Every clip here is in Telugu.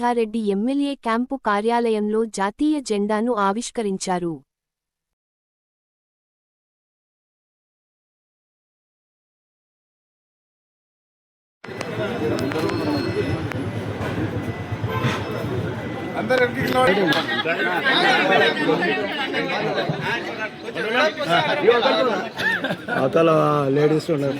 సుధారెడ్డి ఎమ్మెల్యే క్యాంపు కార్యాలయంలో జాతీయ జెండాను ఆవిష్కరించారు. అవతల లేడీస్ ఉన్నారు.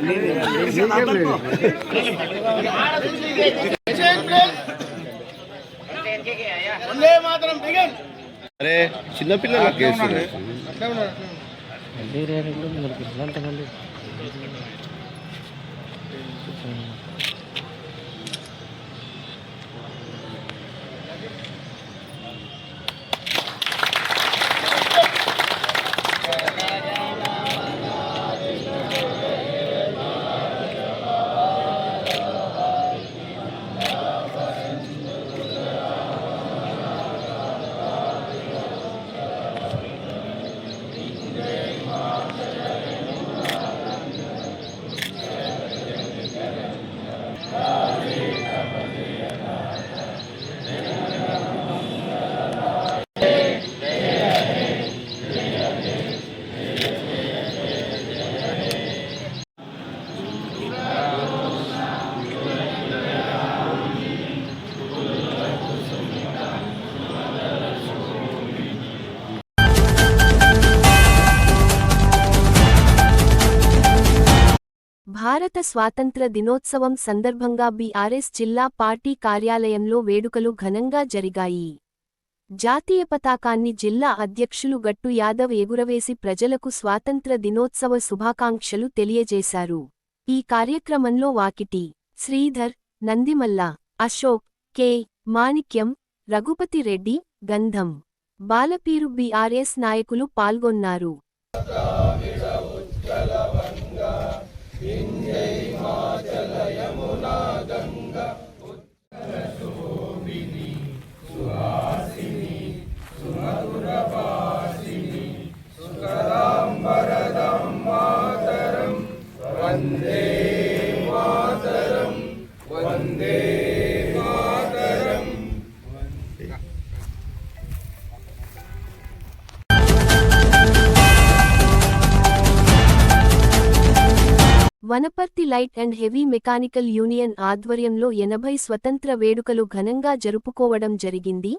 అరే చిన్నపిల్లలకి భారత స్వాతంత్ర దినోత్సవం సందర్భంగా బీఆర్ఎస్ జిల్లా పార్టీ కార్యాలయంలో వేడుకలు ఘనంగా జరిగాయి. జాతీయ పతాకాన్ని జిల్లా అధ్యక్షులు గట్టు యాదవ్ ఎగురవేసి ప్రజలకు స్వాతంత్ర దినోత్సవ శుభాకాంక్షలు తెలియజేశారు. ఈ కార్యక్రమంలో వాకిటి శ్రీధర్, నందిమల్ల, అశోక్, కె. మాణిక్యం, రఘుపతి రెడ్డి, గంధం, బాలపీరు బీఆర్ఎస్ నాయకులు పాల్గొన్నారు. Wanaparthy light and heavy mechanical union ఆధ్వర్యంలో 80 స్వతంత్ర వేడుకలు ఘనంగా జరుపుకోవడం జరిగింది.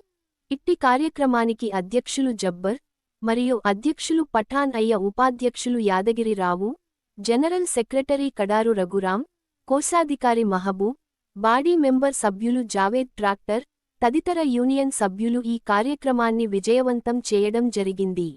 ఇట్టి కార్యక్రమానికి అధ్యక్షులు జబ్బర్ మరియు అధ్యక్షులు పఠాన్ అయ్య, ఉపాధ్యక్షులు యాదగిరి రావు, జనరల్ సెక్రటరీ కడారు రఘురాం, కోశాధికారి మహబూబ్, బాడీ మెంబర్ సభ్యులు జావేద్ ట్రాక్టర్ తదితర యూనియన్ సభ్యులు ఈ కార్యక్రమాన్ని విజయవంతం చేయడం జరిగింది.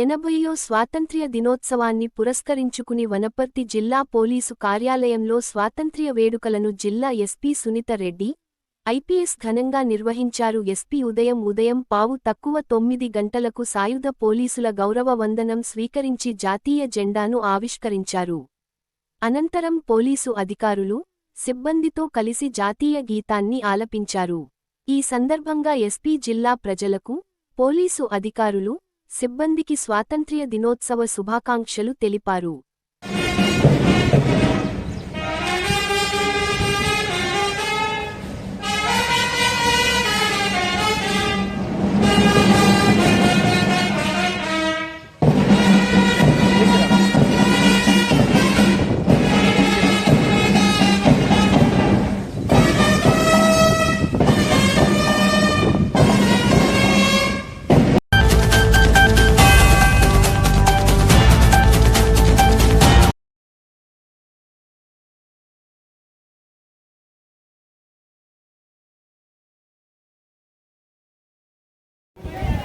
ఎనభైయో స్వాతంత్ర్య దినోత్సవాన్ని పురస్కరించుకుని వనపర్తి జిల్లా పోలీసు కార్యాలయంలో స్వాతంత్ర్య వేడుకలను జిల్లా ఎస్పీ సునీత రెడ్డి, ఐపీఎస్ ఘనంగా నిర్వహించారు. ఎస్పీ ఉదయం 9:15 గంటలకు సాయుధ పోలీసుల గౌరవ వందనం స్వీకరించి జాతీయ జెండాను ఆవిష్కరించారు. అనంతరం పోలీసు అధికారులు, సిబ్బందితో కలిసి జాతీయ గీతాన్ని ఆలపించారు. ఈ సందర్భంగా ఎస్పీ జిల్లా ప్రజలకు, పోలీసు అధికారులు, సిబ్బందికి స్వాతంత్ర్య దినోత్సవ శుభాకాంక్షలు తెలిపారు.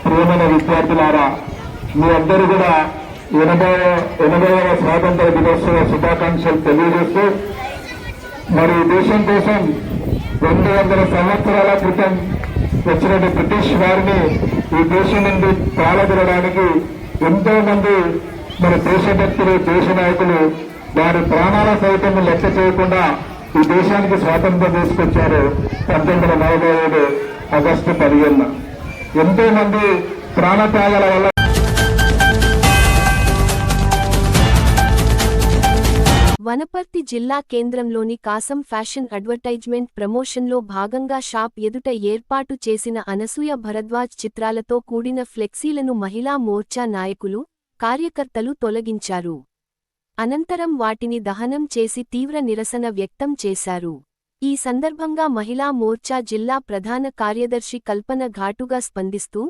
ప్రియమైన విద్యార్థులారా, మీ అందరూ కూడా 80వ స్వాతంత్ర దినోత్సవ శుభాకాంక్షలు తెలియజేస్తూ మరి ఈ దేశం కోసం 200 సంవత్సరాల క్రితం వచ్చినటువంటి బ్రిటిష్ వారిని ఈ దేశం నుండి పాలదొరడానికి ఎంతో మంది మన దేశభక్తులు, దేశ నాయకులు వారి ప్రాణాల సైతం లెక్క చేయకుండా ఈ దేశానికి స్వాతంత్రం తీసుకొచ్చారు 1947 ఆగస్టు 15. ఎంతో మంది ప్రాణత్యాగాల వల్ల వనపర్తి జిల్లా కేంద్రంలోని కాసం ఫ్యాషన్ అడ్వర్టైజ్మెంట్ ప్రమోషన్లో భాగంగా షాప్ ఎదుట ఏర్పాటు చేసిన అనసూయ భరద్వాజ్ చిత్రాలతో కూడిన ఫ్లెక్సీలను మహిళా మోర్చా నాయకులు, కార్యకర్తలు తొలగించారు. అనంతరం వాటిని దహనం చేసి తీవ్ర నిరసన వ్యక్తం చేశారు. ఈ సందర్భంగా మహిళా మోర్చా జిల్లా ప్రధాన కార్యదర్శి కల్పన ఘాటుగా స్పందిస్తూ,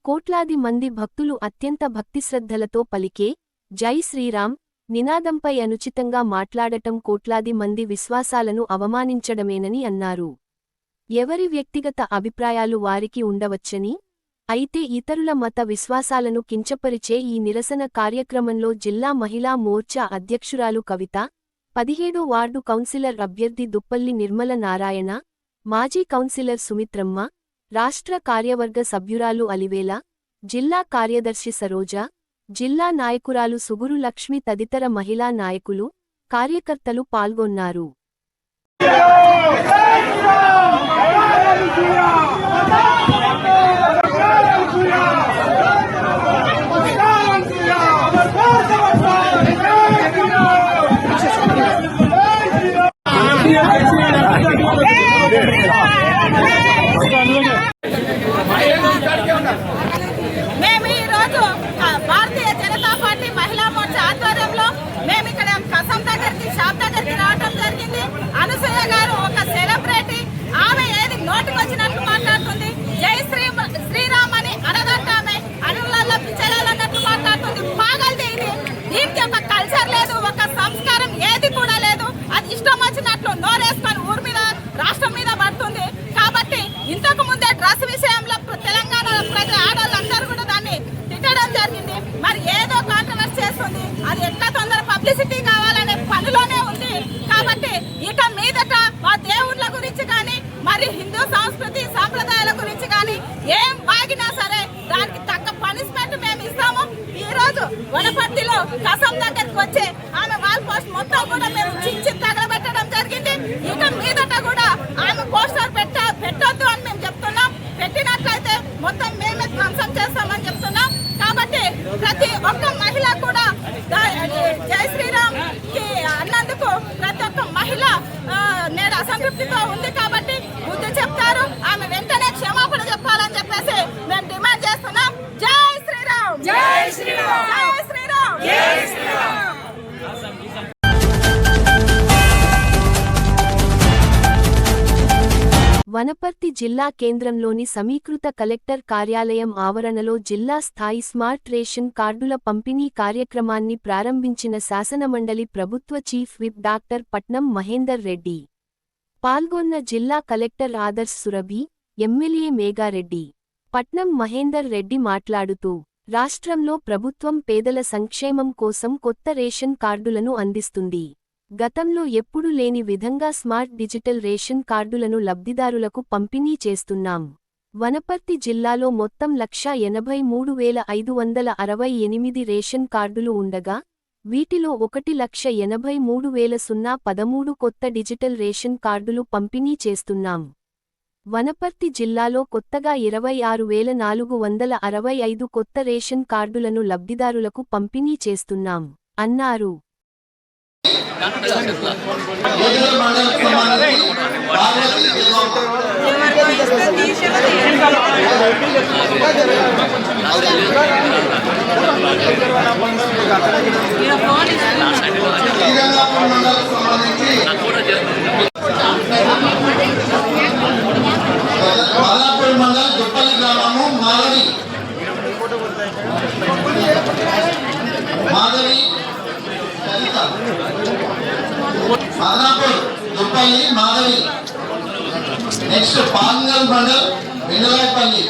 కోట్లాది మంది భక్తులు అత్యంత భక్తిశ్రద్ధలతో పలికే జై శ్రీరామ్ నినాదంపై అనుచితంగా మాట్లాడటం కోట్లాది మంది విశ్వాసాలను అవమానించడమేనని అన్నారు. ఎవరి వ్యక్తిగత అభిప్రాయాలు వారికి ఉండవచ్చని, అయితే ఇతరుల మత విశ్వాసాలను కించపరిచే ఈ నిరసన కార్యక్రమంలో జిల్లా మహిళా మోర్చా అధ్యక్షురాలు కవిత, 17వ వార్డు కౌన్సిలర్ అభ్యర్థి దుప్పల్లి నిర్మల నారాయణ, మాజీ కౌన్సిలర్ సుమిత్రమ్మ, రాష్ట్ర కార్యవర్గ సభ్యురాలు అలివేల, జిల్లా కార్యదర్శి సరోజ, జిల్లా నాయకురాలు సుగురు లక్ష్మి తదితర మహిళా నాయకులు, కార్యకర్తలు పాల్గొన్నారు. మేము ఈరోజు భారతీయ జనతా పార్టీ మహిళా మోర్చా ఆధ్వర్యంలో మేము ఇక్కడ కసం దగ్గరికి, షాప్ దగ్గరికి రావడం జరిగింది. అనసూయ గారు ఒక సెలబ్రిటీ, ఆమె ఏది నోటికి వచ్చినట్లు మాట్లాడుతుంది. జై శ్రీరామ్ అని అనదంట, ఆమె అనులలో పిచ్చలన్నట్లు మాట్లాడుతుంది. పాగల్ది ఇది. దీనికి ఒక కల్చర్ లేదు, ఒక సంస్కారం ఏది కూడా లేదు. అది ఇష్టం వచ్చినట్లు నోరేసుకొని ఊరి మీద, రాష్ట్రం మీద పడుతుంది. కాబట్టి ఇంతకు ముందే డ్రెస్ విషయంలో తెలంగాణ ప్రజల ఆడవాళ్ళందరూ కూడా దాన్ని తిట్టడం జరిగింది. మరి ఏదో కాంట్రవర్సీ చేస్తుంది. అది ఎట్లా తొందర పబ్లిసిటీ కావాలనే పనిలోనే ఉంది. కాబట్టి ఇక మీదట మా దేవుళ్ళ గురించి కానీ, మరి హిందూ సంస్కృతి సాంప్రదాయాల గురించి కానీ ఏం వాగినా సరే దానికి తగ్గ పనిష్మెంట్ మేము ఇస్తాము. ఈ రోజు వనపర్తిలో కసం దగ్గరికి వచ్చే ఆమె వాల్ పోస్ట్ మొత్తం కూడా మేము చించి తగలబెట్టడం జరిగింది. ఇక మీదట కూడా ఆమె పోస్టర్ పెట్టొద్దు అని మేము చెప్తున్నాం. పెట్టినట్లయితే మొత్తం మేమే ధ్వంసం చేస్తామని చెప్తున్నాం. కాబట్టి ప్రతి ఒక్క మహిళ కూడా జై శ్రీరామ్ కి అన్నందుకు ప్రతి ఒక్క మహిళ నేడు అసంతృప్తితో ఉంది. కాబట్టి బుద్ధి చెప్తారు, ఆమె వెంటనే క్షమాపణ చెప్పాలని చెప్పేసి మేము డిమాండ్ చేస్తున్నాం. జై శ్రీరామ్, జై శ్రీరామ్, జై శ్రీరామ్, జై శ్రీరామ్. వనపర్తి జిల్లా కేంద్రంలోని సమీకృత కలెక్టర్ కార్యాలయం ఆవరణలో జిల్లా స్థాయి స్మార్ట్ రేషన్ కార్డుల పంపిణీ కార్యక్రమాన్ని ప్రారంభించిన శాసనమండలి ప్రభుత్వ చీఫ్ విప్ డాక్టర్ పట్నం మహేందర్ రెడ్డి. పాల్గొన్న జిల్లా కలెక్టర్ ఆదర్శ్ సురభి, ఎమ్మెల్యే మేఘారెడ్డి. పట్నం మహేందర్ రెడ్డి మాట్లాడుతూ, రాష్ట్రంలో ప్రభుత్వం పేదల సంక్షేమం కోసం కొత్త రేషన్ కార్డులను అందిస్తుంది. గతంలో ఎప్పుడూ లేని విధంగా స్మార్ట్ డిజిటల్ రేషన్ కార్డులను లబ్ధిదారులకు పంపిణీ చేస్తున్నాం. వనపర్తి జిల్లాలో మొత్తం 1,83,568 రేషన్ కార్డులు ఉండగా, వీటిలో 1,83,013 కొత్త డిజిటల్ రేషన్ కార్డులు పంపిణీ చేస్తున్నాం. వనపర్తి జిల్లాలో కొత్తగా 26,465 కొత్త రేషన్ కార్డులను లబ్ధిదారులకు పంపిణీ చేస్తున్నాం అన్నారు. బాలాపూర్ మండలం దుప్పల్లి గ్రామము Madhavi Balapur Duppalli Madhavi. Next Pangal mandal Vengalayapalli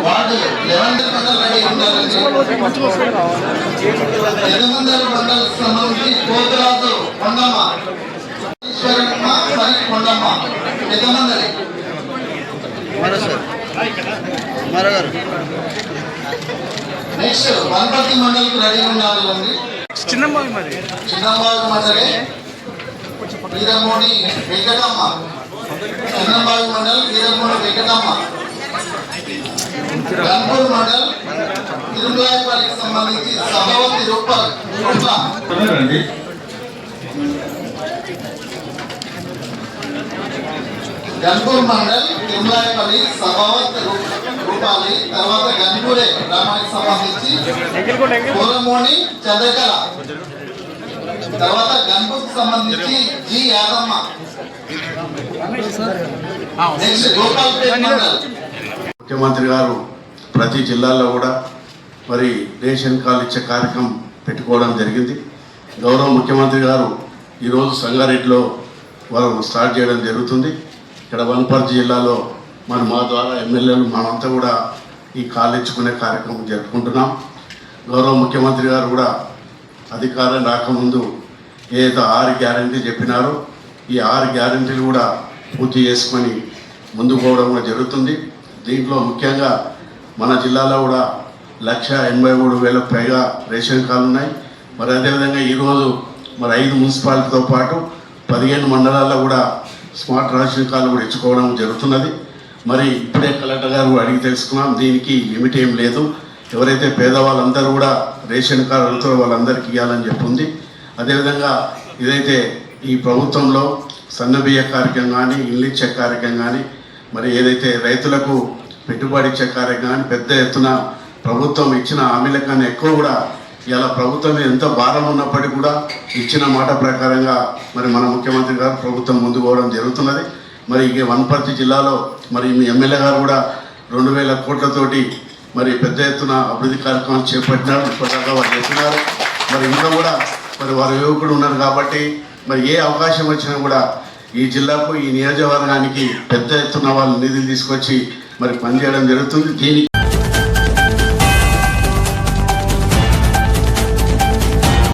ward 11 mandal ready ఉండాలండి. 800 మండల్ సంబంధించి పోతురాజు కొండమ్మ, ఈశ్వరమ్మ, మరి కొండమ్మ పెద్దమందరి. నెక్స్ట్ వనపర్తి మండలికి రెడీ ఉండాలండి. చిన్నబాగు మండలి వీరమోడి వెంకటమ్మ, చిన్నబాగు మండల్ వీరమోడి వెంకటమ్మ. గన్పూర్ మండల్ తిరుమలాయపల్లికి సంబంధించి సభవతి రూపాయలు. గన్పూర్ మండల్ తిరుమలాయపల్లి సభవతి రూపాలి. తర్వాత గన్పూరే గ్రామానికి సంబంధించి పూలమోని చంద్రకళ. తర్వాత గన్పూర్కి సంబంధించి జి యాదమ్మ. నెక్స్ట్ గోపాల్పేట మండల్. ముఖ్యమంత్రి గారు ప్రతి జిల్లాలో కూడా మరి రేషన్ కార్డు ఇచ్చే కార్యక్రమం పెట్టుకోవడం జరిగింది. గౌరవ ముఖ్యమంత్రి గారు ఈరోజు సంగారెడ్డిలో వారు స్టార్ట్ చేయడం జరుగుతుంది. ఇక్కడ వనపర్తి జిల్లాలో మా ద్వారా ఎమ్మెల్యేలు మనమంతా కూడా ఈ కార్డు ఇచ్చుకునే కార్యక్రమం జరుపుకుంటున్నాం. గౌరవ ముఖ్యమంత్రి గారు కూడా అధికారం రాకముందు ఏదైతే 6 గ్యారెంటీ చెప్పినారో ఈ 6 గ్యారెంటీలు కూడా పూర్తి చేసుకొని ముందుకు పోవడం కూడా జరుగుతుంది. దీంట్లో ముఖ్యంగా మన జిల్లాలో కూడా 1,83,000 పైగా రేషన్ కార్డులు ఉన్నాయి. మరి అదేవిధంగా ఈరోజు మరి 5 మున్సిపాలిటీతో పాటు 15 మండలాల్లో కూడా స్మార్ట్ రేషన్ కార్డులు కూడా ఇచ్చుకోవడం జరుగుతున్నది. మరి ఇప్పుడే కలెక్టర్ గారు అడిగి తెలుసుకున్నాం, దీనికి లిమిట్ ఏం లేదు. ఎవరైతే పేదవాళ్ళందరూ కూడా రేషన్ కార్డు అడుగుతారో వాళ్ళందరికీ ఇవ్వాలని చెప్పి ఉంది. అదేవిధంగా ఇదైతే ఈ ప్రభుత్వంలో సన్నబియ్య కార్యక్రమం కానీ, ఇల్లు ఇచ్చే కార్యక్రమం కానీ, మరి ఏదైతే రైతులకు పెట్టుబడి ఇచ్చే కార్యక్రమం కానీ పెద్ద ఎత్తున ప్రభుత్వం ఇచ్చిన హామీల కన్నా ఎక్కువ కూడా ఇలా ప్రభుత్వం ఎంత భారం ఉన్నప్పటికీ కూడా ఇచ్చిన మాట ప్రకారంగా మరి మన ముఖ్యమంత్రి గారు ప్రభుత్వం ముందుకు పోవడం జరుగుతున్నది. మరి ఇక వనపర్తి జిల్లాలో మరి మీ ఎమ్మెల్యే గారు కూడా 2,000 కోట్లతోటి మరి పెద్ద ఎత్తున అభివృద్ధి కార్యక్రమాలు చేపట్టినారు. ఇప్పటిదాకా వారు చేస్తున్నారు. మరి ఇంకా కూడా మరి వారు యువకుడు ఉన్నారు కాబట్టి మరి ఏ అవకాశం వచ్చినా కూడా ఈ జిల్లాకు ఈ నియోజకవర్గానికి పెద్ద ఎత్తున వాళ్ళు నిధులు తీసుకొచ్చి మరి పనిచేయడం జరుగుతుంది. దీనికి